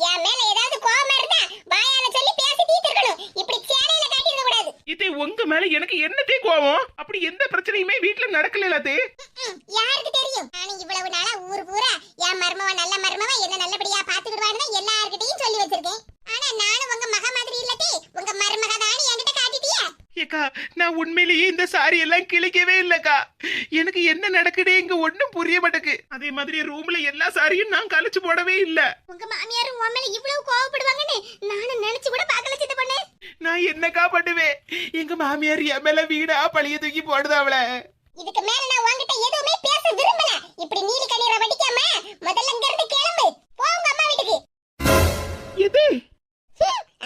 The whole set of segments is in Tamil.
என் மேல ஏதாவது கோவமா இருந்தா வாயால சொல்லி பேசி தீர்த்துக்கணும். இப்படி சேலையில காட்டி இருக்க கூடாது. இதே உங்க மேல எனக்கு என்னதே கோவம்? அப்படி எந்த பிரச்சனையுமே வீட்ல நடக்கல அதே. யாருக்கு தெரியும்? நான் இவ்வளவு நாளா ஊர் பூரா என் மருமவ நல்ல மருமவ என்ன நல்லபடியா பாத்துக்கிடுவான்னு எல்லார்கிட்டயும் சொல்லி வச்சிருக்கேன். ஆனா நானும் உங்க மக மாதிரி இல்லதே, உங்க மருமக தான் என்கிட்ட காட்டிட்டியா? ஏக்கா நான் உண்மையிலேயே இந்த சாரி எல்லாம் கிழிக்கவே இல்லக்கா. எனக்கு என்ன நடக்குது இங்க ஒண்ணும் புரிய மாட்டேங்குது. அதே மாதிரி ரூம்ல எல்லா சாரியும் நான் கழிச்சு போடவே இல்ல. உங்க மாமியார் உன் மேல இவ்வளவு கோவப்படுவாங்கன்னு நானும் நினைச்சு கூட பார்க்கல சின்ன பொண்ணு. நான் என்னக்கா பண்ணுவேன்? எங்க மாமியார் என் மேல வீடா பழிய தூக்கி போடுது அவள. இதுக்கு மேல நான் உன்கிட்ட எதுவுமே பேச விரும்பல. இப்படி நீலி கண்ணீரை வடிக்காம முதல்ல இங்க இருந்து கிளம்பு. போ உங்க அம்மா வீட்டுக்கு. எது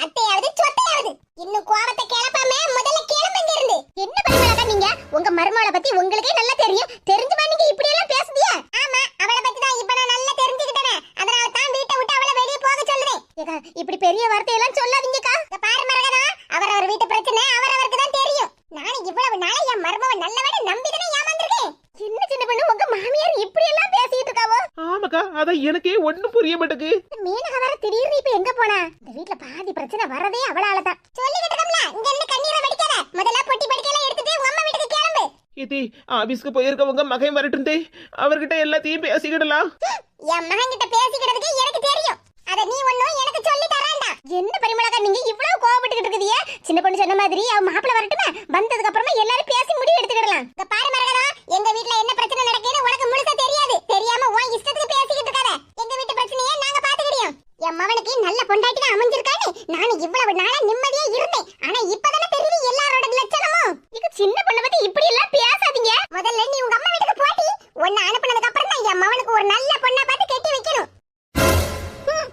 அத்தையாவது சொத்தையாவது இன்னும் கோவத்தை கிளப்பாம முதல்ல கிளம்புங்க இருந்து. என்ன பண்ணுவாங்க நீங்க? உங்க மருமகளை பத்தி உங்களுக்கே நல்லா தெரியும். தெரிஞ்சுமா நீங்க இப்படி எல்லாம் பேசுதியா? ஆமா, அவளை பத்தி தான் இப்ப நான் நல்லா தெரிஞ்சுக்கிட்டேனே. அதனால தான் வீட்டை விட்டு அவளை வெளிய போக சொல்றேன். ஏக்கா இப்படி பெரிய வார்த்தை எல்லாம் சொல்லாதீங்கக்கா. பாரு மரகதா, அவரவர் வீட்டு பிரச்சனை அவரவருக்கு தான் தெரியும். நான் இவ்வளவு நாளா என் மருமவை நல்லவனை நம்பிதானே ஏமாந்திருக்கேன். சின்ன சின்ன பொண்ணு உங்க மாமியார் இப்படி எல்லாம் பேசிட்டு இருக்காவோ? ஆமாக்கா, அதான் எனக்கே ஒண்ணும் புரிய மாட்டேங்குது. மீனக வேற திடீர்னு இப்ப எங்க போனா? இந்த வீட்ல பாதி பிரச்சனை வரதே அவளாலதான். சொல்லிக்கிட்டோம்ல, இங்க இருந்து கண்ணீரை வடிக்காத. முதல்ல பொட்டி படுக்கையெல்லாம் எடுத்துட்டு உங்க அம்மா வீட்டுக்கு கிளம்பு. இது ஆபீஸ்க்கு போயிருக்கவங்க மகன் வரட்டுந்தே, அவர்கிட்ட எல்லாத்தையும் பேசிக்கிடலாம். என் மகன் கிட்ட பேசிக்கிறதுக்கு எனக்கு தெரியும். அத நீ ஒண்ணும் எனக்கு சொல்லி தராண்டா. என்ன பரிமளக்கா நீங்க இவ்வளவு கோவப்பட்டுக்கிட்டு இருக்கீங்க? சின்ன பொண்ணு சொன்ன மாதிரி அவ மாப்பிள்ள வரட்டுமே, வந்ததுக்கு அப்புறமா எல்லாரும் பேசி முடிவு எடுத்துக்கிடலாம். இந்த பாரு மரகதா, எங்க வீட்ல என்ன பிரச்சனை நடக்குதுன்னு உனக்கு முழுசா தெரியாது. தெரியாம உன் இஷ்டத்துக்கு பேசிக்கிட்டு இருக்காத. எங்க வீட்டு பிரச்சனையை நாங்க பாத்துக்கிடியோம். என் மகனுக்கு நல்ல பொண்டாட்டி தான் அமைஞ்சிருக்கானே. நான் இவ்வளவு நாளா நிம்மதியா இருந்தேன். ஆனா இப்பதானே தெரியுது எல்லாரோட லட்சணமும். இது சின்ன பொண்ணை பத்தி இப்படி எல்லாம் பேசாதீங்க. முதல்ல நீ உங்க அம்மா வீட்டுக்கு போடி. உன்னை அனுப்புனதுக்கு அப்புறம் தான் என் மகனுக்கு ஒரு நல்ல பொண்ணா பார்த்து கட்டி வைக்கணும்.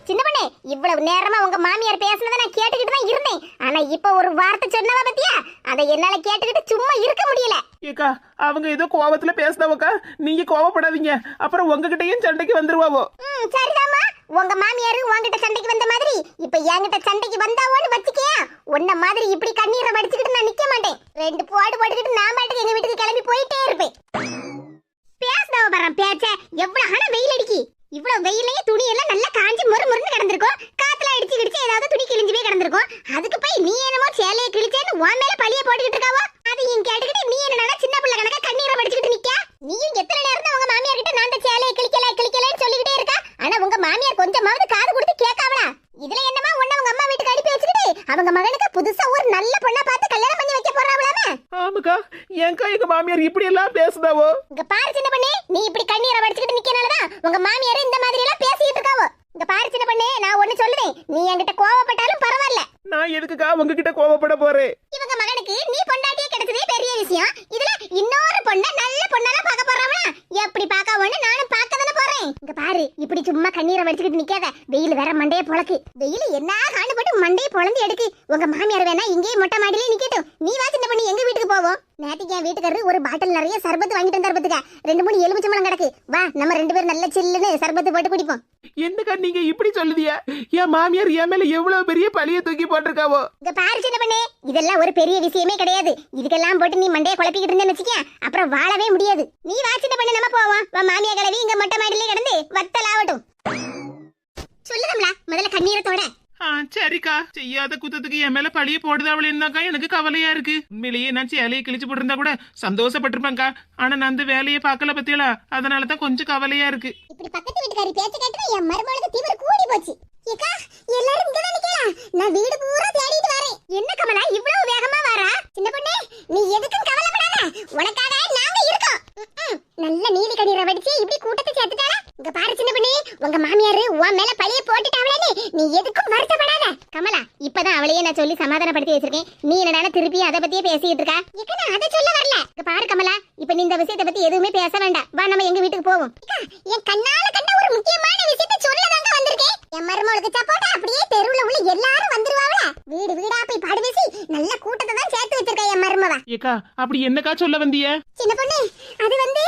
சின்ன பொண்ணே, இவ்வளவு நேரமா உங்க மாமியார் பேசுனதை நான் கேட்டுக்கிட்டு தான் இருந்தேன். ஆனா இப்ப ஒரு வார்த்தை சொன்னவ பத்தியா, அதை என்னால கேட்டுக்கிட்டு சும்மா இருக்க முடியல. ஏக்கா அவங்க ஏதோ கோவத்துல பேசுனவக்கா, நீங்க கோவப்படாதீங்க. அப்புறம் உங்ககிட்டயும் சண்டைக்கு வந்துருவாவோ. சரிதாமா, உங்க மாமியார் உங்ககிட்ட சண்டைக்கு வந்த மாதிரி இப்ப என்கிட்ட சண்டைக்கு வந்தாவோன்னு வச்சுக்கியா, உன்ன மாதிரி இப்படி கண்ணீரை வடிச்சுக்கிட்டு நான் நிக்க மாட்டேன். ரெண்டு போடு போட்டுக்கிட்டு நான் பாட்டுக்கு எங்க வீட்டுக்கு கிளம்பி போயிட்டே இருப்பேன். பேசுனவ பாரு பேச்ச. எவ்வளவு ஆனா வெயில் அடிக்கி. இவ்வளவு வெயிலையே துணி எல்லாம் நல்லா காஞ்சி மொறுமொறுன்னு கிடந்திருக்கும். காத்துல அடிச்சு கிடிச்சு ஏதாவது துணி கிழிஞ்சு போய் கிடந்திருக்கும். அதுக்கு போய் நீ என்னமோ சேலையை கிழிச்சேன்னு உன் மேல பழிய போட்டுக்கிட்டு இருக்காவோ. அதையும் கேட்டுக்கிட்டு நீ என்னடா சின்ன பிள்ளை கணக்கா கண்ணீரை வடிச்சுக்கிட்டு நிக்க? நீயும் எத்தனை நேரம் தான் உங்க மாமியார் கிட்ட நான் அந்த சேலையை கிழிக்கலன்னு சொல்லிக்கிட்டே இருக்கா? ஆனா உங்க மாமியார் கொஞ்சமாவது காது கொடுத்து கேட்காவளா? இதுல என்னமா உன்ன உங்க அம்மா வீட்டுக்கு அனுப்பி வச்சுக்கிட்டு அவங்க மகனுக்கு புதுசா ஒரு நல்ல பொண்ணா பார்த்து கல்யாணம் பண்ணி வைக்க போறாவளாமே. ஆமாக்கா, ஏன்க்கா எங்க மாமியார் இப்படி எல்லாம் பேசுதாவோ? இங்க பாரு சின்ன பொண்ணே, நீ இப்படி கண்ணீரை வடிச்சுக்கிட்டு நிக்கனாலதான் உங்க மாமியார் இந்த மாதிரி எல்லாம் பேசிட்டு இருக்காவோ. இங்க பாரு சின்ன பொண்ணே, நான் ஒண்ணு சொல்றேன். நீ என்கிட்ட கோவப்பட்டாலும் பரவாயில்ல. நான் எதுக்குக்கா உங்ககிட்ட கோவப்பட போறேன்? இவங்க மகனுக்கு நீ பொண்டாட்டியே கிடைச்சதே பெரிய விஷயம். இதுல இன்னொரு பொண்ண நல்ல பொண்ணால பார்க்க போறாவளா? எப்படி பார்க்கவோன்னு நானும் பார்க்க தானே போறேன். இங்க பாரு, இப்படி சும்மா கண்ணீரை வடிச்சுக்கிட்டு நிக்காத. வெயில் வேற மண்டையை பொளக்கு. வெயில் என்ன காண்டு போட்டு மண்டையை பொளந்து எடுக்கு. உங்க மாமியார் வேணா இங்கேயே மொட்டை மாடியிலே நிக்கட்டும். நீ வா சின்ன பொண்ணு, எங்க வீட்டுக்கு போவோம். நேத்துக்கு என் வீட்டுக்காரரு ஒரு பாட்டில் நிறைய சர்பத்து வாங்கிட்டு வந்தாரு. 2-3 எலுமிச்சம்பழம் கிடக்கு. வா நம்ம 2 பேரும் நல்ல சில்லுன்னு சர்பத்து போட்டு குடிப்போம். என்னக்கா நீங்க இப்படி சொல்லுதியா? என் மாமியார் என் மேல எவ்வளவு பெரிய பழிய தூக்கி போட்டிருக்காவோ. இங்க பாரு சின்ன பொண்ணே, இதெல்லாம் ஒரு பெரிய விஷயமே கிடையாது. இதுக்கெல்லாம் போட்டு நீ மண்டையை குழப்பிக்கிட்டு இருந்தேன்னு வச்சுக்க, அப்புறம் வாழவே முடியாது. நீ வா சின்ன பொண்ணு, நம்ம போவோம். வா மாமியா கிளவி இங்க மொட்டை மாடியிலே கிடந்து வத்தலாவட்டும். சொல்லுதம்ல முதல்ல கண்ணீரத்தோட. சரிக்கா, செய்யாத குத்தத்துக்கு என் மேல பழிய போடுதாவளேன்னாக்கா எனக்கு கவலையா இருக்கு. உண்மையிலேயே நான் சேலையை கிழிச்சு போட்டிருந்தா கூட சந்தோஷப்பட்டிருப்பேன்க்கா. ஆனா நான் அந்த வேலையை பார்க்கல பத்தியலா, அதனாலதான் கொஞ்சம் கவலையா இருக்கு. இப்படி பக்கத்து வீட்டுக்காரி பேச்ச கேட்டா என் மருமகளுக்கு திமிரு கூடி போச்சு. ஏக்கா எல்லாரும் இங்க தான் நிக்கலாம். நான் வீடு பூரா தேடிட்டு வரேன். என்ன கமலா இவ்வளவு வேகமா வரா? சின்ன பொண்ணே, நீ எதுக்கும் கவலைப்படாத. உனக்காக நாங்க இருக்கோம். நல்ல நீலி கண்ணீரை வடிச்சு இப்படி கூட்டத்தை சேர்த்துட்டாளா? இங்க பாரு சின்ன பொண்ணே, உங்க மாமியார் உன் மேல பழிய போட்டுட்டாவளேன்னு நீ எதுக்கும் வருத்தப்படாத. கமலா இப்பதான் அவளையே நான் சொல்லி சமாதானப்படுத்தி வச்சிருக்கேன். நீ என்னடா திருப்பி அதை பத்தியே பேசிட்டு இருக்கா? ஏக்கா நான் அதை சொல்ல வரல. இங்க பாரு கமலா, இப்ப நீ இந்த விஷயத்தை பத்தி எதுவுமே பேச வேண்டாம். வா நம்ம எங்க வீட்டுக்கு போவோம். என் கண்ணால கண்ட ஒரு முக்கியமான விஷயத்தை சொல்லதாங்க வந்திருக்கேன். என் மருமகளுக்கு சப்போட்டா அப்படியே தெருவுல உள்ள எல்லாரும் வந்துருவாங்களா? வீடு வீடா போய் பாடு பேசி நல்ல கூட்டத்தை தான் சேர்த்து வச்சிருக்கா என் மருமவ. ஏக்கா அப்படி என்னக்கா சொல்ல வந்திய? சின்ன பொண்ணு, அது வந்து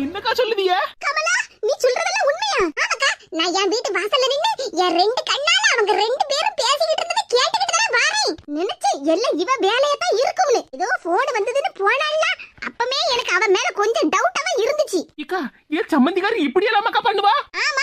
என்னக்கா சொல்லுதிய? கமலா நீ சொல்றதெல்லாம் உண்மையா? ஆமாக்கா, நான் என் வீட்டு வாசல்ல நின்னு என் 2 கண்ணால அவங்க 2 பேரும் பேசிக்கிட்டு இருந்ததை கேட்டுக்கிட்டு தான் வரேன். நினைச்சேன் எல்லாம் இவ வேலையா தான் இருக்கும்னு. ஏதோ போன் வந்ததுன்னு போனால அப்பமே எனக்கு அவ மேல கொஞ்சம் டவுட்டாவே இருந்துச்சு. ஏக்கா ஏன் சம்மந்திக்காரி இப்படி எல்லாமக்கா பண்ணுவா? ஆமா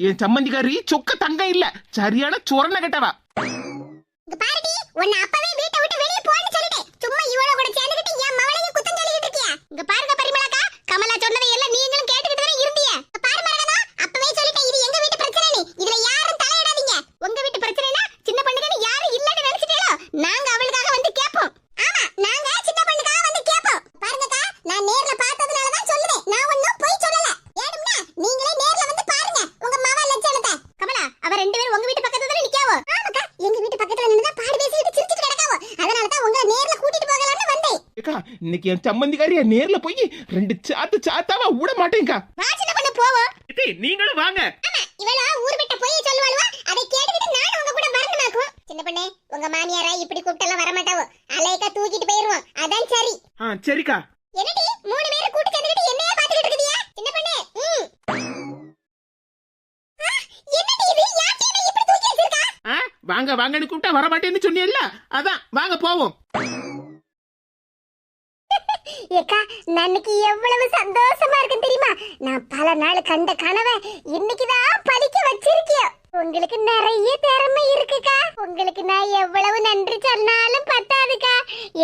என் சம்மந்திக்காரி சொக்க தங்கம் இல்ல, சரியான சுரண கட்டவா. பாருடி, உன்னை அப்பவே வீட்டை விட்டு வெளியே போன்னு சொல்லிட்டேன். சும்மா இவளோ கூட சேர்ந்துக்கிட்டு என் மவளையும் குத்தம் சொல்லிக்கிட்டு இருக்கியா? இங்க பாருங்க பரிமளாக்கா, கமலா சொன்னதை எல்லாம் நீங்களும் கேட்டுக்கிட்டு தானே இருந்தீங்க. பாரு மரகதா, அப்பவே சொல்லிட்டேன் இது எங்க வீட்டு பிரச்சனை, இதுல யாரும் தலையிடாதீங்க. உங்க வீட்டு பிரச்சனைனா சின்ன பொண்ணுக்கு யாரும் இல்லன்னு நினைச்சிட்டீங்களோ? நாங்க அவளுக்காக வந்து கேட்போம். ஆமா, நாங்க சின்ன பொண்ணுக்காக வந்து கேட்போம். பாருங்கக்கா, நான் நேர்ல பார்த்ததுனால தான் சொல்லுவேன், நான் ஒண்ணும் போய் சொல்லல. ஏடும்னா நீங்களே நேர்ல வந்து பாருங்க உங்க மவ லட்சணத்தை. கமலா, அவ ரெண்டு பேரும் உங்க வீட்டு பக்கத்துல தானே நிக்காவோ? ஆமாக்கா, எங்க வீட்டு பக்கத்துல நின்னு பாடு பேசிட்டு சிரிச்சிட்டு கிடக்காவோ. அதனால தான் உங்களை நேர்ல கூட்டிட்டு போகலாம்னு வந்தேன். ஏக்கா, இன்னைக்கு என் சம்மந்திக்காரிய நேர்ல போய் ரெண்டு சாத்தாவா விட மாட்டேங்கா. வா சின்ன பொண்ணு போவோம். நீங்களும் வாங்க. ஆமா, இவளா ஊர் விட்ட போய் சொல்லுவாளுவா, அதை கேட்டுக்கிட்டு நான் உங்க கூட வரணுமாக்கும். சின்ன பொண்ணே, உங்க மாமியாரா இப்படி கூப்பிட்டெல்லாம் வர மாட்டாவோ, அலையக்கா தூக்கிட்டு போயிருவோம். அதான் சரி. சரிக்கா. என்னடி 3 பேரை கூட்டி சேர்ந்துக்கிட்டு என்னைய பாத்துக்கிட்டு இருக்கீங்க? சின்ன பொண்ணே, என்னடி இது யாத்திரை இப்படி தூக்கி வச்சிருக்கா? வாங்க வாங்கன்னு கூப்பிட்டா வர மாட்டேன்னு சொன்னீல்ல, அதான் வாங்க போவோம். ஏக்கா, நன்னைக்கு எவ்வளவு சந்தோஷமா இருக்கு தெரியுமா? நான் பல நாள் கண்ட கனவை இன்னைக்குதான் பலிக்க வச்சிருக்கிய. உங்களுக்கு நிறைய திறமை இருக்குக்கா. உங்களுக்கு நான் எவ்வளவு நன்றி சொன்னாலும் பத்தாதுக்கா.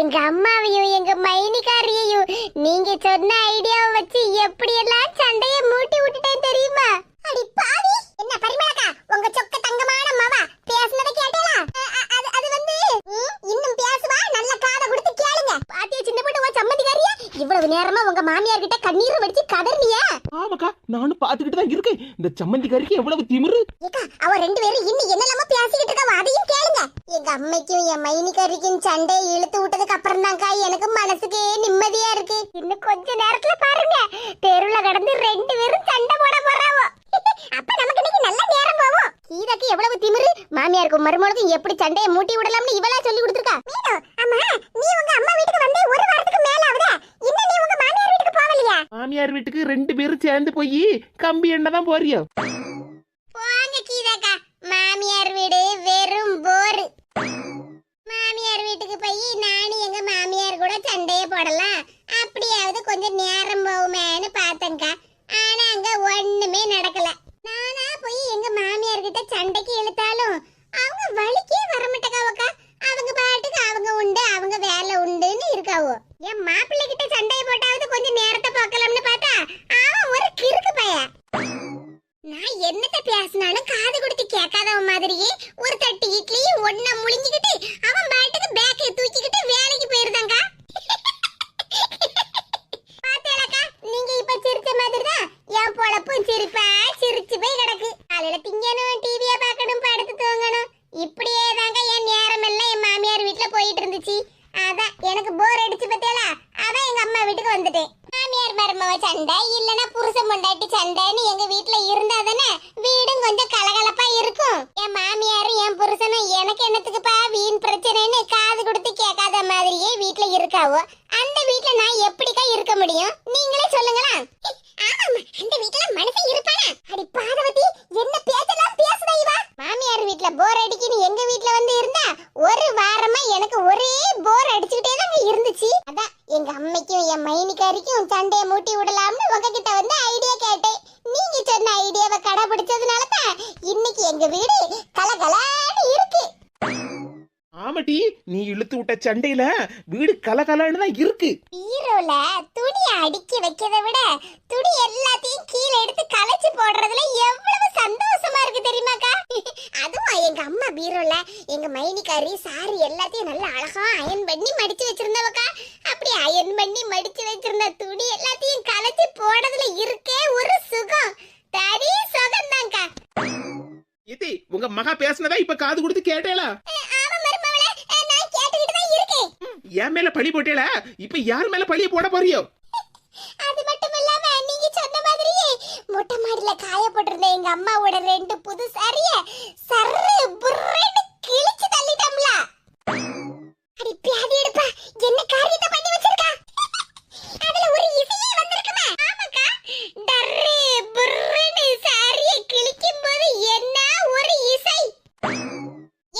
எங்க அம்மாவையும் எங்க மைனிக்காரியையும் நீங்க சொன்ன ஐடியாவை வச்சு எப்படியெல்லாம் சண்டைய மூட்டி விட்டுட்டேன் தெரியுமா? அடி பாவி, என்ன பரிமளக்கா, உங்க சொக்க தங்கமான மவா பேசுனதை கேட்டீங்களா? அது வந்து இன்னும் பேசுவா, நல்ல காதை கொடுத்து கேளுங்க. பாத்தியா சின்ன பொண்ணு, உன் சம்மந்திக்காரியா இவ்வளவு நேரமா உங்க மாமியார் கிட்ட கண்ணீர் வடிச்சு கதறினியா? ஆமாக்கா, நானும் பாத்துக்கிட்டு தான் இருக்கேன். இந்த சம்மந்திக்காரிக்கு எவ்வளவு திமிரு. ஏக்கா, அவ ரெண்டு பேரும் இன்னும் என்னெல்லாம பேசிக்கிட்டு இருக்கா, அதையும் கேளுங்க. எங்க அம்மைக்கும் என் மைனிக்காரிக்கும் சண்டையை இழுத்து விட்டதுக்கு அப்புறம் தான்க்கா எனக்கு மனசுக்கே நிம்மதியா இருக்கு. இன்னும் கொஞ்ச நேரத்துல பாருங்க, தெருவுல கடந்து ரெண்டு பேரும் சண்டை போட போறாவோ. அப்ப நமக்கு இன்னைக்கு நல்ல நேரம் போவோம். கீதாக்கு எவ்வளவு திமிரு, மாமியாருக்கும் மருமகளுக்கும் எப்படி சண்டையை மூட்டி விடலாம்னு இவளா சொல்லி கொடுத்துருக்கா. அம்மா, நீ உங்க அம்மா வீட்டுக்கு வந்து ஒரு வாரத்துக்கு மேல ஆகுதா, இன்னும் நீ உங்க மாமியார் வீட்டுக்கு போகலையா? மாமியார் வீட்டுக்கு ரெண்டு பேரும் சேர்ந்து போய் கம்பி எண்ணெய் தான் போறியோ? போங்க கீதாக்கா, மாமியார் வீடு வெறும் போர். மாமியார் வீட்டுக்கு போய் நானும் எங்க மாமியார் கூட சண்டையை போடலாம், அப்படியாவது கொஞ்சம் நேரம் போகுமேன்னு பார்த்தேன்க்கா. ஆனா அங்க ஒண்ணுமே நடக்கல. நானா போய் எங்க மாமியார் கிட்ட சண்டைக்கு இழுத்தாலும் அவங்க வலிக்கே வரமாட்டேக்காவக்கா. அவங்க பாட்டுக்கு அவங்க உண்டு, அவங்க வேலை உண்டுன்னு இருக்காவோ. என் மாப்பிள்ளை கிட்ட சண்டையை போட்டாவது கொஞ்சம் நேரத்தை பார்க்கலாம்னு பார்த்தா அவன் ஒரு கிறுக்கு பைய. நான் என்னத்த பேசினாலும் காது கொடுத்து கேட்காதவ மாதிரியே ஒரு தட்டு இட்லியும் ஒண்ணா முழுங்கிக்கிட்டு அவன் பாட்டுக்கு பேக்கை தூக்கிக்கிட்டு வேலைக்கு போயிருந்தாங்க. பாத்தேலக்கா, நீங்க இப்ப சிரிச்ச மாதிரிதான் என் பொழப்பும் சிரிப்பா சிரிச்சு போய் கிடக்கு. காலையில திங்கணும், டிவியை பார்க்கணும், படுத்து தூங்கணும், இப்படியே தாங்க என் நேரம் எல்லாம் என் மாமியார் வீட்டுல போயிட்டு இருந்துச்சு. அதான் எனக்கு போர் அடிச்சு பத்தியலா, அதான் எங்க அம்மா வீட்டுக்கு வந்துட்டேன். மாமியார் மருமவ சண்டை இல்லனா புருஷன் பொண்டாட்டி சண்டைன்னு எங்க வீட்டுல இருந்தா தானே வீடும் கொஞ்சம் கலகலப்பா இருக்கும். என் மாமியாரும் என் புருஷனும் எனக்கு என்னத்துக்குப்பா வீண் பிரச்சனைன்னு காது கொடுத்து கேட்காத மாதிரியே வீட்டுல இருக்காவோ. அந்த வீட்டுல நான் எப்படிக்கா இருக்க முடியும், நீங்களே சொல்லுங்களா? ஆமா, அந்த வீட்டுல மனுஷன் இருப்பானா? அடி பாதவதி, என்ன பேச்செல்லாம் பேசுதா இவா? மாமியார் வீட்டுல போர் அடிக்குன்னு எங்க வீட்டுல வந்து இருந்தா ஒரு வாரமா எனக்கு ஒரே போர் அடிச்சுக்கிட்டே தான் இருந்துச்சு. அதான் எங்க அம்மைக்கும் என் மைனிக்காரிக்கும் சண்டையை மூட்டி விடலாம்னு உங்ககிட்ட வந்து ஐடியா கேட்டேன். நீங்க சொன்ன ஐடியாவை கடைபிடிச்சதுனால தான் இன்னைக்கு எங்க வீடு கலகலன்னு இருக்கு. ஆமாட்டி, நீ இழுத்து விட்ட சண்டையில வீடு கலகலன்னு தான் இருக்கு. பீரோல துணியை அடுக்கி வைக்கிறத விட துணி எல்லாத்தையும் கீழே எடுத்து கலைச்சு போடுறதுல எவ்வளவு சந்தோஷமா இருக்கு தெரியுமாக்கா? அதுவும் எங்க அம்மா பீரோல எங்க மைனிக்காரி சாரி எல்லாத்தையும் நல்லா அழகா அயன் பண்ணி மடிச்சு வச்சிருந்தவக்கா. அப்படி அயன் பண்ணி மடிச்சு வச்சிருந்த துணி எல்லாத்தையும் கலைச்சு போடுறதுல இருக்கே ஒரு சுகம், தனி சுகம் தான்க்கா. ஏத்தி, உங்க மகா பேசுனதா இப்ப காது கொடுத்து கேட்டேலா? என் மேல பழி போட்டேல, இப்ப யார் மேல பழிய போட போறியோ? அது மட்டும் இல்லாம நீங்க சொன்ன மாதிரியே மொட்டை மாடியில காய போட்டிருந்த எங்க அம்மாவோட 2 புது சாரிய சர்ரு புர்ரன்னு கிழிச்சு தள்ளிட்டோம்ல. அடி பியாதி எடுப்பா, என்ன காரியத்தை பண்ணி வச்சிருக்கா? அதுல ஒரு இசையே வந்திருக்குமே. ஆமாக்கா, டர்ரு புர்ரன்னு சாரிய கிழிக்கும் போது என்ன ஒரு இசை.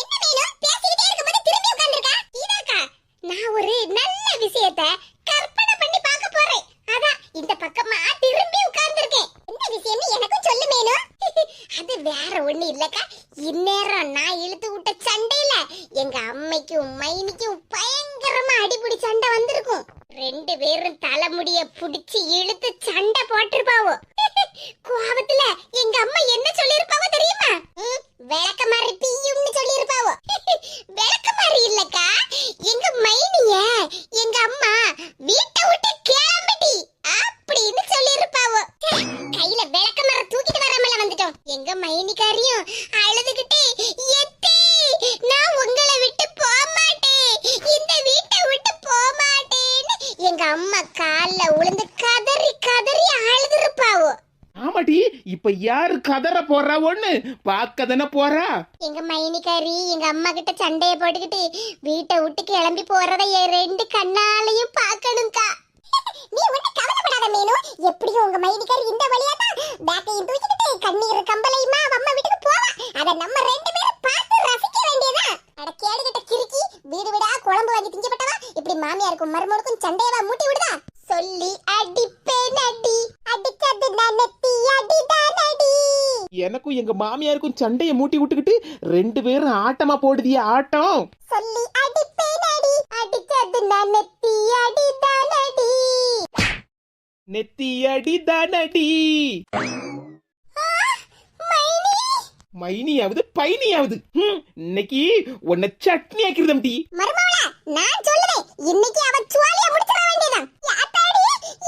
என்ன வேணும், பேசிக்கிட்டே இருக்கும்போது திரும்பி உட்கார்ந்திருக்கா? இதற்கா நான் ஒரு நல்ல விஷயத்தை கற்பனை பண்ணி பார்க்க போறேன். அதான் இந்த பக்கமா திரும்பி உட்கார்ந்திருக்கேன். என்ன விஷயம்னு எனக்கும் சொல்லு மேனு. இல்லக்கா, இந்நேரம் நான் இழுத்து விட்ட சண்டையில எங்க அம்மைக்கும் மைனிக்கும் பயங்கரமா அடிபிடி சண்டை வந்திருக்கும். ரெண்டு பேரும் தலைமுடிய புடிச்சு இழுத்து சண்டை போட்டிருப்பாவோ. கோபத்துல எங்க அம்மா என்ன சொல்லிருப்பாவோ தெரியுமா? விளக்க மாதிரி பீயும்னு சொல்லிருப்பாவோ. விளக்க மாதிரி இல்லக்கா, எங்க மைனிய எங்க அம்மா வீட்டை விட்டு கிளம்பிட்டி அப்படின்னு சொல்லிருப்பாவோ. கையில விளக்க மரம் தூக்கிட்டு வராமல வந்துட்டோம். எங்க மைனிக்காரியும் அழுதுகிட்டு, எத்தே நான் உங்களை விட்டு போக மாட்டேன், இந்த வீட்டை விட்டு போக மாட்டேன்னு எங்க அம்மா கால்ல உளுந்து கதறி கதறி அழுதுருப்பாவோ. ஆமாடி, இப்ப யாரு கதற போறா? ஒண்ணு பாக்கதானே போறா. எங்க மைனிக்காரி எங்க அம்மா கிட்ட சண்டைய போட்டுக்கிட்டு வீட்டை விட்டு கிளம்பி போறத என் ரெண்டு கண்ணாலையும் பாக்கணும்க்கா. நீ ஒண்ணு கவலைப்படாத மீனு, எப்படியும் உங்க மைனிக்காரி இந்த வழியா தான் பேக்கையும் தூக்கிட்டு கண்ணீர் கம்பளையுமா அம்மா வீட்டுக்கு போவா. அத நம்ம ரெண்டு பேரும் பார்த்து ரசிக்க வேண்டியதா. அட கேடுகிட்ட கிறுக்கி, வீடு வீடா குழம்பு வாங்கி திங்கப்பட்டவா இப்படி மாமியாருக்கும் மருமகளுக்கும் சண்டையவா மூட்டி விடுதா? சொல்லி அடிப்பேன் அடி, அடிச்சது நனத்தி அடிதான் அடி. எனக்கும் எங்க மாமியாருக்கும் சண்டைய மூட்டி விட்டுக்கிட்டு ரெண்டு பேரும் ஆட்டமா போடுதிய ஆட்டம். சொல்லி அடிப்பேன் அடி, அடிச்சது நனத்தி அடிதான் அடி. நெத்தி அடி தானடி. மைனியாவது பைனியாவது இன்னைக்கு உன்னை சட்னி ஆக்கிருதம்டி. மருமகளா, நான் சொல்லுவேன், இன்னைக்கு அவ சுவாலிய முடிச்சிர வேண்டியதான். யாத்தாடி,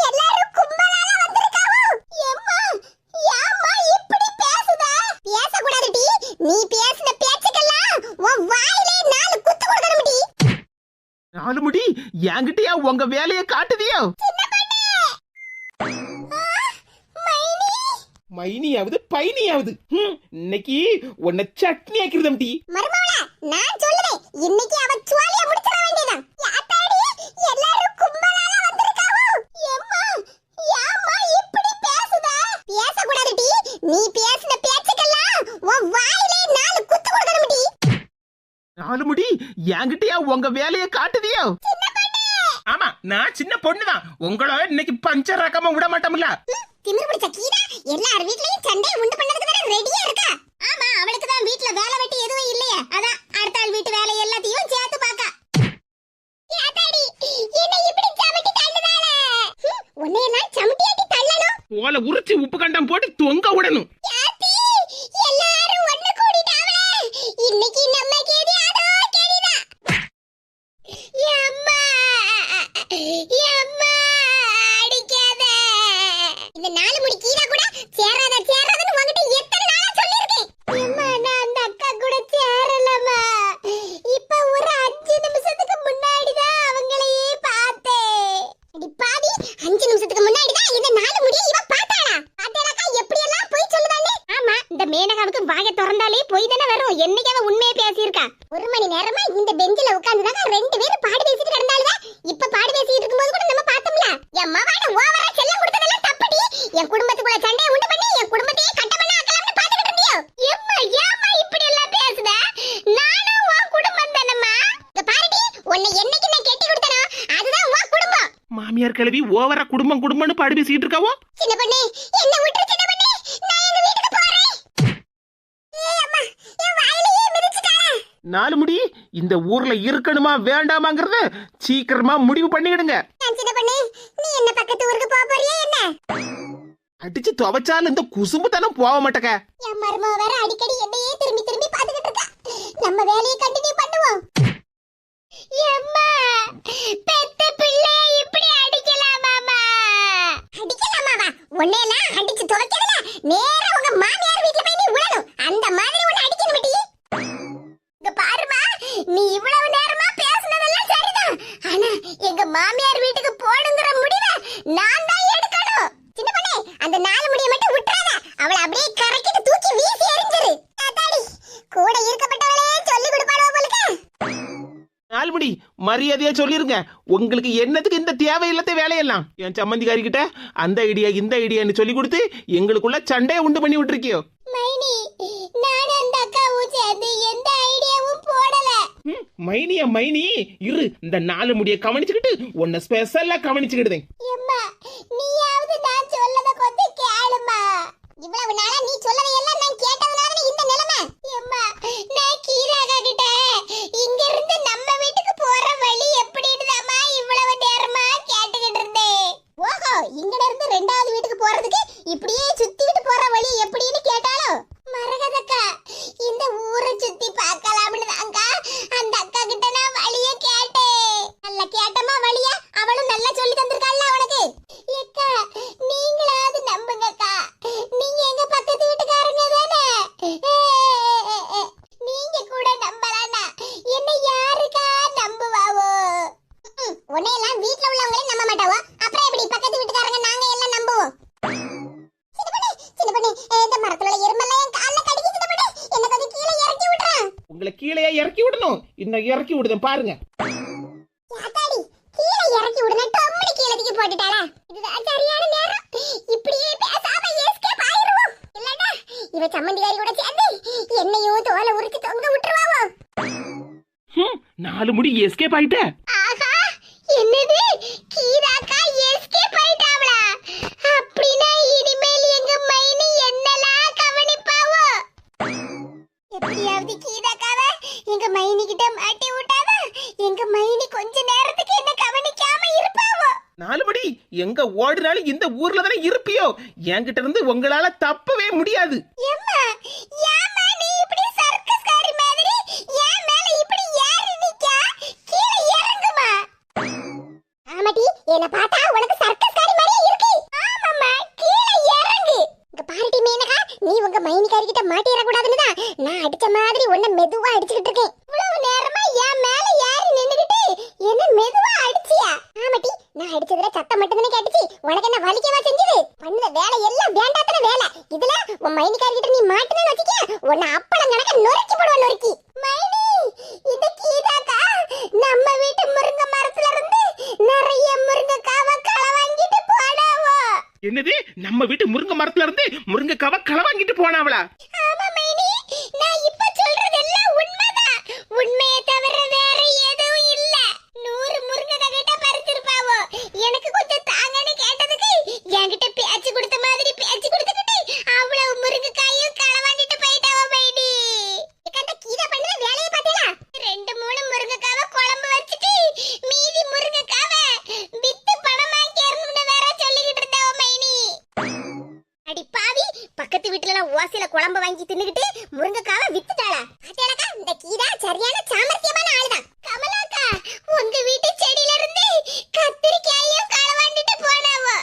எல்லாரும் கும்பலால வந்திருக்காவோ. எம்மா யாம்மா இப்படி பேசுதா? பேச கூடாதுடி. நீ பேசின பேச்சுக்கெல்லாம் உன் வாயிலே 4 குத்து கொடுக்கணும்டி. 4 முடி என்கிட்டயா உங்க வேலையை காட்டுதியோ? மைனியாவது பைனியாவது இன்னைக்கு உன்னை சட்னி ஆக்கிருதம்டி. மருமகளா, நான் சொல்லுவேன், இன்னைக்கு அவ சுவாலிய முடிச்சிர வேண்டியதான். யாத்தாடி, எல்லாரும் கும்பலால வந்திருக்காவோ. எம்மா யாம்மா இப்படி பேசுதா? பேச கூடாதுடி. நீ பேசின பேச்சுக்கெல்லாம் உன் வாயிலே 4 குத்து கொடுக்கணும்டி. 4 முடி என்கிட்டயா உங்க வேலையை காட்டுதியோ? ஆமா, நான் சின்ன பொண்ணுதான். உங்கள இன்னைக்கு பஞ்சர் ரகமா விட மாட்டோம்ல. திமிரு பிடிச்ச கீதா எல்லார் வீட்லயும் சண்டையை உண்டு பண்ணதுக்கு தான ரெடியா இருக்கா. ஆமா, அவளுக்கு தான் வீட்ல வேலை வெட்டி எதுவும் இல்லையே, அதான் அடுத்த ஆள் வீட்டு வேலை எல்லாத்தையும் சேர்த்து பாக்க. யாத்தாடி, என்ன இப்படி சமட்டி தள்ளுதாளே? உன்னையெல்லாம் சமட்டியாட்டி தள்ளணும். ஓலை உரிச்சு உப்பு கண்டம் போட்டு தொங்க விடணும். யாத்தி, எல்லாரும் ஒண்ணு கூடிட்டாவே. இன்னைக்கு நம்ம கேடி அதோ கேடிதா. அம்மா அம்மா அடிக்காத. இந்த 4 முடி கீதா கூட சேராதன்னு உன்கிட்ட எத்தனை நாளா சொல்லிருக்கேன். அம்மா, நான் அந்த அக்கா கூட சேரலமா. இப்ப ஒரு 5 நிமிஷத்துக்கு முன்னாடி தான் அவங்களையே பார்த்தேன். அடி பாவி, 5 நிமிஷத்துக்கு முன்னாடி தான் இந்த 4 முடியை இவ பார்த்தாளா? பாத்தேலக்கா எப்படி எல்லாம் போய் சொல்லுதானே. ஆமா, இந்த மேனகாவுக்கு வாயை திறந்தாலே போய் தானே வரும். என்னைக்கு அவ உண்மையே பேசியிருக்கா? 1 மணி நேரமா இந்த பெஞ்சில உட்கார்ந்துதாங்க 2 பேரும் பாடு பேசிட்டு கிடந்தாளுவ. இப்ப பாடு பேசிட்டு இருக்கும்போது கூட நம்ம பார்த்தோம்ல. என் மவாட ஓவரா செல்லம் கொடுத்ததெல்லாம் தப்புடி. என் குடும்பத்துக்குள்ள சண்டையை உண்டு பண்ணி என் குடும்பத்தையே கட்ட பண்ண ஆக்கலாம்னு பாத்துக்கிட்டு இருந்தியோ? எம்மா ஏம்மா இப்படி எல்லாம் பேசுத? நானும் உன் குடும்பம் தானம்மா. இங்க பாருடி, உன்னை என்னைக்கு நான் கெட்டி கொடுத்தனோ அதுதான் உன் குடும்பம். மாமியார் கிளவி ஓவரா குடும்பம்னு பாடு பேசிட்டு இருக்காவோ. சின்ன பொண்ணு, என்ன விட்டு சின்ன பொண்ணு, நான் எங்க வீட்டுக்கு போறேன். ஏய் அம்மா, என் வாயிலேயே மிதிச்சிட்டாளே. 4 முடி இந்த ஊர்ல இருக்கணுமா வேண்டாமாங்கறத சீக்கிரமா முடிவு பண்ணிடுங்க. சின்ன பொண்ணு, நீ என்ன பக்கத்து ஊருக்கு போக போறியா என்ன? அடிச்சு துவைச்சாலும் இந்த குசும்பு தானே போக மாட்டேக்க. என் மருமக வேற அடிக்கடி என்னையே திரும்பி திரும்பி பாத்துக்கிட்டு இருக்கா. நம்ம வேலையை கண்டினியூ பண்ணுவோம். எம்மா, பெத்த பிள்ளை இப்படி அடிக்கலாமாமா? அடிக்கலாமாவா? உன்னையெல்லாம் அடிச்சு துவைக்கிறதுல நேரா உங்க மாமியார் வீட்டுல போய் நீ விழணும். அந்த மாதிரி உன்னை அடிக்கணும் டி. இங்க பாருமா, நீ இவ்வளவு நேரமா பேசுனதெல்லாம் சரிதான். ஆனா எங்க மாமியார் வீட்டுக்கு போணுங்கிற முடிவை நான் தான் எடுக்கணும். சின்ன பொண்ணே, அந்த 4 முடியை மட்டும் விட்டுறாத. அவளை அப்படியே கரைக்கிட்டு தூக்கி வீசி எறிஞ்சிரு. தாத்தாடி, கூட இருக்கப்பட்டவளே சொல்லி கொடுப்பாளோ போலுக்கு. 4 முடி மரியாதையா சொல்லிருங்க. உங்களுக்கு என்னத்துக்கு இந்த தேவையில்லாத வேலையெல்லாம்? என் சம்மந்திக்காரி கிட்ட அந்த ஐடியா இந்த ஐடியான்னு சொல்லி கொடுத்து எங்களுக்குள்ள சண்டையை உண்டு பண்ணி விட்டுருக்கியோ. மைனி, நான் அந்த அக்காவும் சேர்ந்து எந்த ஐடியாவும் போடல. மைனி இரு, இந்த 4 முடிய கவனிச்சுக்கிட்டு உன்னை ஸ்பெஷலா கவனிச்சுக்கிடுதேன். அம்மா, நீயாவது நான் சொல்லத கொஞ்சம் கேளுமா. இவ்வளவு நாளா நீ சொல்லதை எல்லாம் நான் கேட்டதனால இந்த நிலைமை. உங்களை கீழே இறக்கி விடணும். இன்னும் இறக்கி விடுதேன் பாருங்க. யாத்தாடி கீழே இறக்கி விடுனா டம்மடி கீழே தூக்கி போட்டுட்டாளா? இதுதான் சரியான நேரம். இப்படியே பேசாம எஸ்கேப் ஆயிருவோம். இல்லடா இவ சம்மந்திகாரி கூட சேர்ந்து என்னையும் தோலை உரிச்சு தொங்க விட்டுருவாவோ. 4 முடி எஸ்கேப் ஆயிட்ட. ஆஹா என்னது கீதாக்கா எஸ்கேப் ஆயிட்டாவளா? அப்படினா இனிமேல் எங்க மைனி என்னலாம் கவனிப்பாவோ? எப்படியாவது கீதாக்காவ எங்க மைனி கிட்ட மாட்டி விட்டாவ எங்க மைனி கொஞ்ச நேரத்துக்கு என்ன கவனிக்காம இருப்பாவோ. 4 முடி எங்க ஓடுனாலும் இந்த ஊர்ல தானே இருப்பியோ. என்கிட்ட இருந்து உங்களால தப்பவே முடியாது. எம்மா யாமா நீ இப்படி சர்க்கஸ்காரி மாதிரி ஏன் மேல இப்படி ஏறி நிக்கா? கீழே இறங்குமா. ஆமாடி என்ன பார்த்தா உனக்கு சர்க்கஸ்காரி மாதிரியே இருக்கு. ஆமாம்மா கீழே இறங்கு. இங்க பாருடி மீனகா, நீ உங்க மைனிகாரி கிட்ட மாட்டிர கூடாதுன்னு தான் நான் அடிச்ச மாதிரி உன்னை மெதுவா அடிச்சிட்டு இருக்கேன். இவ்வளவு நேரமா என் மேல ஏறி நின்னுகிட்டு என்ன மெதுவா அடிச்சியா? ஆமாடி நான் அடிச்சதுல சத்தம் மட்டும் தானே கேட்டுச்சு. உனக்கு என்ன வலிக்கவா செஞ்சது? பண்ண வேலை எல்லாம் வேண்டாத்தன வேலை. இதுல உன் மைனிகாரி கிட்ட நீ மாட்டினு வச்சிக்க உன்னை அப்பளம் கணக்க நொறுக்கி போடுவா நொறுக்கி. மைனி இந்த கீதாக்கா நம்ம வீட்டு முருங்கை மரத்துல இருந்து நிறைய முருங்கைக்காவை களை வாங்கிட்டு போனாவோ. என்னது நம்ம வீட்டு முருங்கை மரத்துல இருந்து முருங்கைக்காவை களை வாங்கிட்டு போனாவளா? ஆமா மைனி நான் இப்ப சொல்றதெல்லாம் உண்மைதான். உண்மையை தவிர வேற எதுவும் இல்ல. 100 முருங்கைக்காய் கிட்ட பறிச்சிருப்பாவோ. எனக்கு கொஞ்சம் தாங்கன்னு கேட்டதுக்கு என்கிட்ட பேச்சு கொடுத்த மாதிரி பேச்சு கொடுத்துக்கிட்டு அவ்வளவு முருங்கைக்காயும் களை வாங்கிட்டு போயிட்டாவோ மைனி. அந்த கீதா பண்ண வேலையை பார்த்தீங்களா? 2-3 முருங்கைக்காவை குழம்பு வச்சுட்டு மீதி முருங்கைக்காவை வித்து பணமாக்கறணும்னு வேற சொல்லிக்கிட்டு இருந்தாவோ மைனி. அடி பாவி, பக்கத்து வீட்டுல ஓசில குழம்பு வாங்கி தின்னுகிட்டு முருங்கைக்காவை வித்துட்டாளா? அடடா இந்த கீதா சரியான சாமர்த்தியமான ஆளுதான். கமலாக்கா உங்க வீட்டு செடியில இருந்து கத்திரிக்காயும் களவாண்டிட்டு போனாவோ.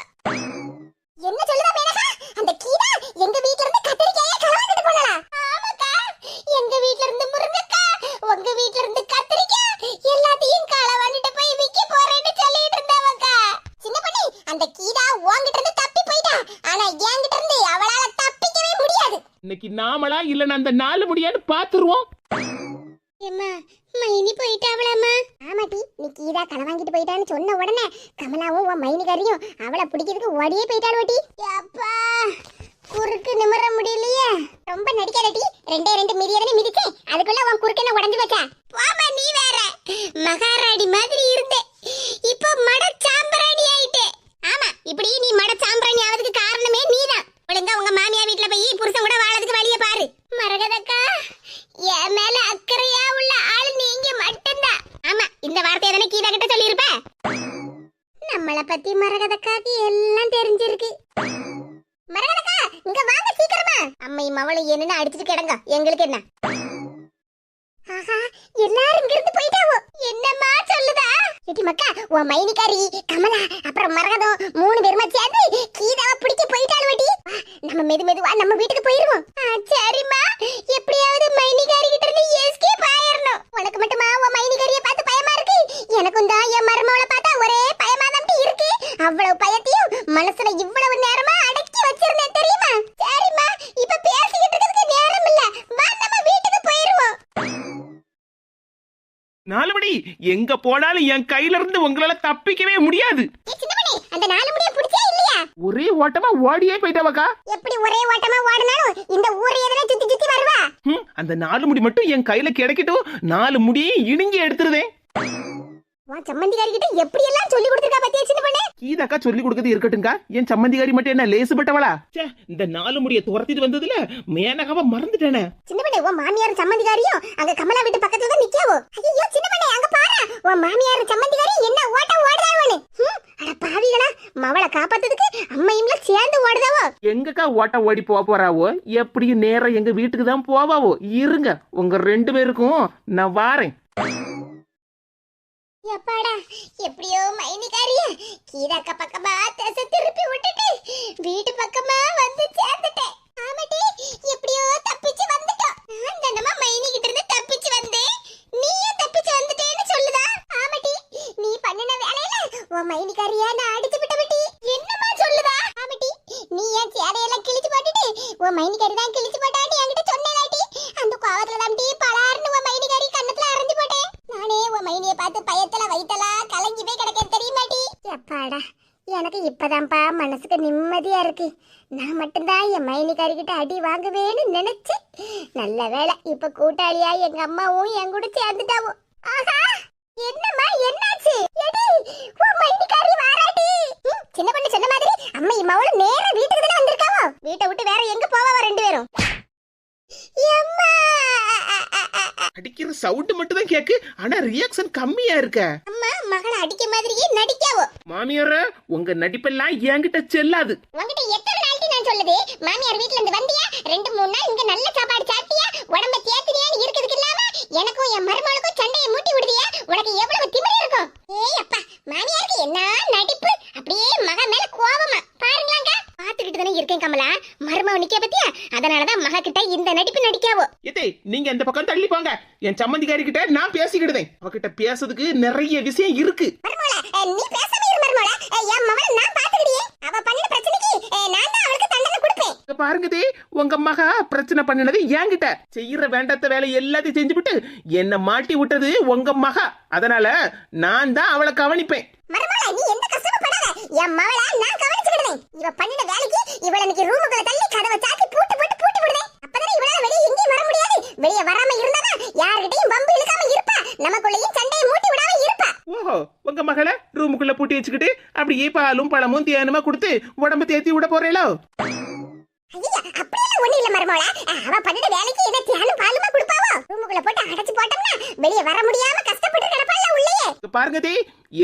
என்ன சொல்லுதா மேனகா? அந்த கீதா எங்க வீட்ல இருந்து கத்திரிக்காயை களவாண்டிட்டு போனாளா? ஆமாக்கா எங்க வீட்ல இருந்து முருங்கைக்காய் உங்க வீட்ல இருந்து கத்திரிக்காய் எல்லாத்தையும் களவாண்டிட்டு போய் விக்க போறேன்னு சொல்லிட்டு இருந்தாவக்கா. சின்ன பொண்ணு அந்த கீதா உன்கிட்ட இருந்து தப்பி போயிட்டா. ஆனா என்கிட்ட இருந்து அவளால தப்பிக்கவே முடியாது. இன்னைக்கு நாமளா இல்லன்னா அந்த 4 முடியான்னு பாத்துருவோம். எம்மா மைனி போயிட்டாவளாமா? ஆமாடி நீ கீதா களை வாங்கிட்டு போயிட்டான்னு சொன்ன உடனே கமலாவும் உன் மைனிகாரியும் அவளை பிடிக்கிறதுக்கு ஓடியே போயிட்டாளுவட்டி. அப்பா குறுக்கு நிமிர முடியலையே. ரொம்ப நடிக்காதடி. 2 மிதியதனே மிதிச்சே அதுக்குள்ள உன் குறுக்கு என்ன உடைஞ்சு வச்சா? போமா நீ வேற மகாராணி மாதிரி இருந்தே இப்போ மட சாம்பிராணி ஆயிட்டே. ஆமா இப்படி நீ மட சாம்பிராணி ஆவதுக்கு காரணமே நீதான். ஒழுங்கா உங்க மாமியா வீட்ல போய் புருஷன் கூட வாழறதுக்கு வழிய பாரு. மரகதக்கா என் மேல அக்கறையா உள்ள ஆள் நீங்க மட்டும்தான். ஆமா இந்த வார்த்தையை தானே கீதா கிட்ட சொல்லியிருப்ப. நம்மள பத்தி மரகதக்காக்கு எல்லாம் தெரிஞ்சிருக்கு. மரகதக்கா இங்க வாங்க சீக்கிரமா. அம்மை மவளை என்னன்னு அடிச்சிட்டு கிடங்க எங்களுக்கு என்ன. ஆஹா எல்லாரும் இங்க இருந்து போயிட்டாவோ. என்னம்மா சொல்லுதா? ஏடி மக்கா உன் மைனிகாரி கமலா அப்புறம் மரகதம் 3 பேருமா சேர்ந்து கீதாவை பிடிக்க போயிட்டாள் வட்டி. நம்ம மெதுவா நம்ம வீட்டுக்கு போயிருவோம். சரிம்மா எப்படியாவது மைனிகாரி கிட்ட இருந்து எஸ்கேப் ஆயிரணும். உனக்கு மட்டுமா உன் மைனிகாரியை பார்த்து பயமா இருக்கு? எனக்கும் தான் என் மருமவளை பார்த்தா ஒரே பயமா தான் இருக்கு. அவ்வளவு பயத்தையும் மனசுல இவ்வளவு நேரமா அடக்கி வச்சிருந்தேன் தெரியுமா? சரிம்மா இப்ப பேசிக்கிட்டு இருக்கிறதுக்கு நேரம் இல்ல. வா நம்ம வீட்டுக்கு போயிருவோம். 4 முடி எங்க போனாலும் என் கையில இருந்து உங்களால தப்பிக்கவே முடியாது. அந்த 4 முடிய புடிச்சே இல்லையா? ஒரே ஓட்டமா ஓடியே போயிட்டாவக்கா. எப்படி ஒரே ஓட்டமா ஓடுனாலும் இந்த ஊரே எதனா சுத்தி சுத்தி வருவா. அந்த 4 முடி மட்டும் என் கையில கிடைக்கட்டும். 4 முடியையும் இணுங்கி எடுத்துருதேன். உன் சம்மந்திகாரி கிட்ட எப்படி எல்லாம் சொல்லி கொடுத்திருக்கா பத்தியா சின்ன பொண்ணு? கீதாக்கா சொல்லி கொடுக்கிறது இருக்கட்டும்க்கா. என் சம்மந்திகாரி மட்டும் என்ன லேசுப்பட்டவளா? இந்த 4 முடிய துரத்திட்டு வந்ததுல மேனகாவை மறந்துட்டேனே. சின்ன பொண்ணு உன் மாமியார் சம்மந்திகாரியும் அங்க கமலா வீட்டு பக்கத்துல தான் நிக்காவோ. ஐயோ சின்ன பொண்ணு அங்க பாரு உன் மாமியார் சம்மந்திகாரி என்ன ஓட்டம் ஓடுறாவனு. அட பாவிகளா மவளை காப்பாத்துறதுக்கு அம்மையும்ல சேர்ந்து ஓடுதாவோ. எங்கக்கா ஓட்டம் ஓடி போறாவோ? எப்படியும் நேரம் எங்க வீட்டுக்கு தான் போவாவோ. இருங்க உங்க 2 பேருக்கும் நான் வாரேன். எப்பாடா எப்படியோ மைனிகாரிய கீதாக்கா பக்கமா தசை திருப்பி விட்டுட்டு வீட்டு பக்கமா வந்து சேர்ந்துட்டேன். ஆமாடி எப்படியோ தப்பிச்சு வந்துட்டோம். நான் தானமா மைனி கிட்ட இருந்து தப்பிச்சு வந்தேன். நீயும் தப்பிச்சு வந்துட்டேன்னு சொல்லுதா? ஆமாடி நீ பண்ணின வேலையில உன் மைனிகாரிய நான் அடிச்சு விட்டபடி என்னமா சொல்லுதா? ஆமாடி நீ ஏன் சேலையெல்லாம் கிழிச்சு போட்டுட்டு உன் மைனிகாரி தான் கிழிச்சு போட்டாடி என்கிட்ட சொன்னேலாடி. அந்த கோவத்துல தான் பலார்னு அப்பாடா, எனக்கு இப்பதான்ப்பா மனசுக்கு நிம்மதியா இருக்கு. நான் மட்டும்தான் என் மைனிக்காரிக்கிட்ட அடி வாங்குவேன்னு நினைச்சேன். நல்ல வேளை இப்ப கூட்டாளியா எங்க அம்மாவும் என் கூட சேர்ந்துட்டாவோ. ஆஹா, என்னம்மா என்னாச்சு? எடி, உன் மைனிக்காரி வாராடி. சின்ன பொண்ணு சொன்ன மாதிரி அம்மா இம்மாவோட நேரா வீட்டுக்கு தானே வந்திருக்காவோ. வீட்டை விட்டு வேற எங்க போவாவோ ரெண்டு பேரும்? எம்மா, அடிக்கிற சவுண்ட் மட்டும் தான் கேக்கு, ஆனா ரியாக்ஷன் கம்மியா இருக்க. அம்மா மகளை அடிக்க மாதிரியே நடிக்காவோ. மாமியார, உங்க நடிப்பெல்லாம் என்கிட்ட செல்லாது. உன்கிட்ட எத்தனை நாளைக்கு நான் சொல்லுது? மாமியார் வீட்ல இருந்து வந்தியா, 2-3 நாள் இங்க நல்ல சாப்பாடு சாப்பிட்டியா, உடம்ப தேத்தினியான்னு இருக்கிறதுக்கு இல்லாம எனக்கும் என் மருமகளுக்கும் சண்டையை மூட்டி விடுதியா? உனக்கு எவ்வளவு திமிரு இருக்கும்? ஏய் அப்பா, மாமியாருக்கு என்ன நடிப்பு! அப்படியே மக மேல கோவமா பாருங்களாங்க. பாத்துக்கிட்டு தானே இருக்கேன் கமலா, மருமக நிக்க பத்தியா? அதனாலதான் மக கிட்ட இந்த நடிப்பு நடிக்காவோ. ஏதே, நீங்க அந்த பக்கம் தள்ளி போங்க. என் சம்மந்திக்காரி கிட்ட நான் பேசிக்கிடுதேன். அவகிட்ட பேசுறதுக்கு நிறைய விஷயம் இருக்கு. மருமகளா, நீ பேசாம இரு மருமகளா. என் மகளை நான் பாத்துக்கிடியே. அவ பண்ண பிரச்சனைக்கு நான் தான் அவளுக்கு தண்டனை கொடுப்பேன். இங்க பாருங்கதே, உங்க மகா பிரச்சனை பண்ணினது என்கிட்ட. செய்யற வேண்டாத வேலை எல்லாத்தையும் செஞ்சுவிட்டு என்ன மாட்டி விட்டது உங்க மகா. அதனால நான் தான் அவளை கவனிப்பேன். மருமகளா, நீ எந்த கஷ்டமும் படாத. என் மகளை நான் கவனிச்சுக்கிடுவேன். இவ பண்ணின வேலைக்கு இவள இன்னைக்கு ரூமுக்குள்ள தள்ளி கதவை சாத்தி பூட்டு விடுவேன். அப்பதானே இவளால வெளியே எங்கேயும் வர முடியாது. வெளியே வராம இருந்தாதான் யார்கிட்டயும் வம்பு இழுக்காம இருப்பா. நமக்குள்ளேயும் சண்டையை மூட்டி விடாம இருப்பா. ஓஹோ, உங்க மகளை ரூமுக்குள்ள பூட்டி வச்சுக்கிட்டு அப்படியே பாலும் பழமும் தேனுமா கொடுத்து உடம்ப தேத்தி விட போறேளோ? ஐயா, அப்படியெல்லாம் ஒண்ணு இல்ல மருமகளா. அவ பண்ணின வேலைக்கு என்ன தேனும் பாலுமா கொடுப்பாவோ? ரூமுக்குள்ள போட்டு அடைச்சு போட்டோம்னா வெளியே வர முடியாம கஷ்டப்பட்டு கிடப்பால உள்ளேயே. பாருங்கதே,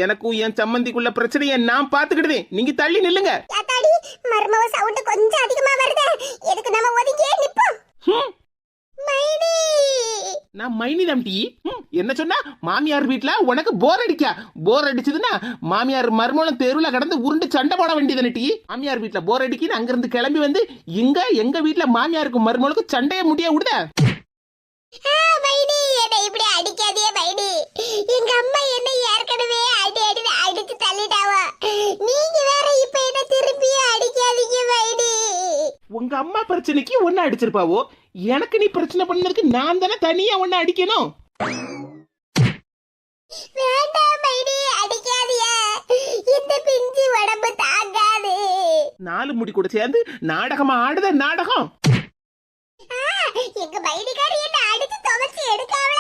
எனக்கும் என் சம்மந்திக்குள்ள பிரச்சனையை நான் பாத்துக்கிடுவேன். நீங்க தள்ளி நில்லுங்க. யாத்தாடி, மருமவ சவுண்ட் கொஞ்சம் அதிகமா வருதே. எதுக்கு நம்ம ஒதுங்கியே நிப்போம்? மைனி, நான் மைனி தம்பி. என்ன சொன்னா? மாமியார் வீட்டுல உனக்கு போர் அடிக்கா? போர் அடிச்சதுன்னா மாமியார் மருமகளும் தெருவுல கடந்து உருண்டு சண்டை போட வேண்டியது நட்டி. மாமியார் வீட்டுல போர் அடிக்கின்னு அங்கிருந்து கிளம்பி வந்து எங்க வீட்டுல மாமியாருக்கும் மருமகளுக்கும் சண்டையை முடிய விடுத. மைனி, என்னை இப்படி அடிக்காதே மைனி. எங்க அம்மா என்னை ஏற்கனவே அடிச்சு தள்ளிட்டாவா. நீங்க வேற இப்ப என்ன திருப்பி அடிக்காதீங்க மைனி. உங்க அம்மா பிரச்சனைக்கு ஒன்னு அடிச்சிருப்பாவோ, எனக்கு நீ பிரச்சனை பண்ணதுக்கு நான் தானே தனியா ஒன்னு அடிக்கணும். வேண்டாம் மைனி, அடிக்காதியா. இந்த பிஞ்சு உடம்பு தாங்காது. 4 முடி கூட சேர்ந்து நாடகமா ஆடுத நாடகம். எங்க மைனிக்காரி என்ன அடிச்சு துவைச்சு எடுக்காவல.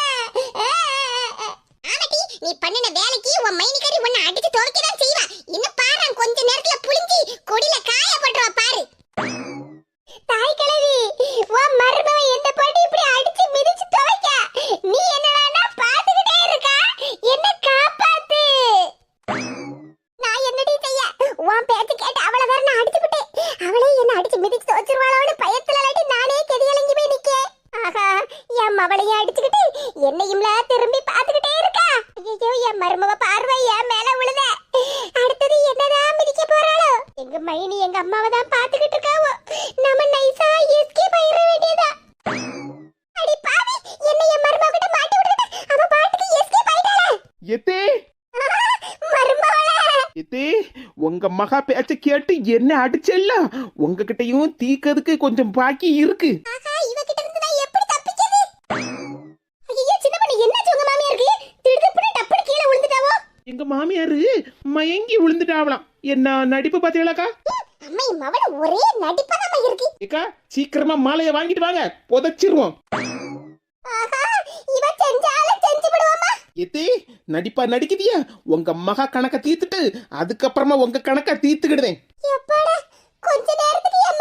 ஆமாடி, நீ பண்ணின வேலைக்கு உன் மைனிக்காரி உன்னை அடிச்சு துவைக்கதான் செய்வா. இன்னும் பாரு, கொஞ்ச நேரத்துல புளிஞ்சி கொடியில காய போட்டுவா பாரு. தாய் கிழவி, உன் மருமவ என்ன போட்டு இப்படி அடிச்சு மிதிச்சு துவைக்க நீ என்னடா பாத்துக்கிட்டே இருக்கா? என்ன காப்பாத்து. நான் என்னடி செய்ய? உன் பேச்சு கேட்டு அவளை வேற நான் அடிச்சு விட்டேன். அவளே என்ன அடிச்சு மிதிச்சு துவைச்சிருவாளோன்னு பயத்துல நானே கெதியலங்கி போய் நிக்க. ஆஹா, என் மவளையும் அடிச்சுக்கிட்டு என்னையும்ல திரும்பி பாத்துக்கிட்டே இருக்கா. ஐயோ, என் மருமவ பார்வை என் மேல விழுத. அடுத்தது என்னதான் மிதிக்க போறாளோ? எங்க மைனி எங்க அம்மாவை தான் பாத்துக்கிட்டு இருக்காவோ. நம்ம நைஸா எஸ்கேப் ஆயிர வேண்டியதா. அடி பாவி, என்ன என் மருமவ கிட்ட மாட்டி விட்டுட்டு அவ பாட்டுக்கு எஸ்கேப் ஆயிட்டாளே. எத்தே மருமவளே, எத்தே, உங்க மகா பேச்ச கேட்டு என்ன அடிச்சல்ல. உங்ககிட்டயும் தீக்கிறதுக்கு கொஞ்சம் பாக்கி இருக்கு. ஆஹா, இவகிட்ட இருந்து நான் எப்படி தப்பிக்கிறது? ஐயோ, சின்ன பொண்ணு, என்னாச்சு உங்க மாமியாருக்கு? திடுதிப்புன்னு டப்புன்னு கீழே விழுந்துட்டாவோ? எங்க மாமியாரு மயங்கி விழுந்துட்டாவலாம். என்ன நடிப்பு பாத்தீங்களாக்கா? அம்மா, என் மவள ஒரே நடிப்பாதாம இருக்கு. ஏக்கா, சீக்கிரமா மாலையை வாங்கிட்டு வாங்க, புதைச்சிருவோம். ஆஹா, இவ செஞ்சாலும் செஞ்சு விடுவாமா. எத்தே, நடிப்பா நடிக்குதியா? உங்க மகா கணக்க தீர்த்துட்டு அதுக்கப்புறமா உங்க கணக்க தீர்த்துக்கிடுதேன். எப்பாடா, கொஞ்ச நேரத்துக்கு என்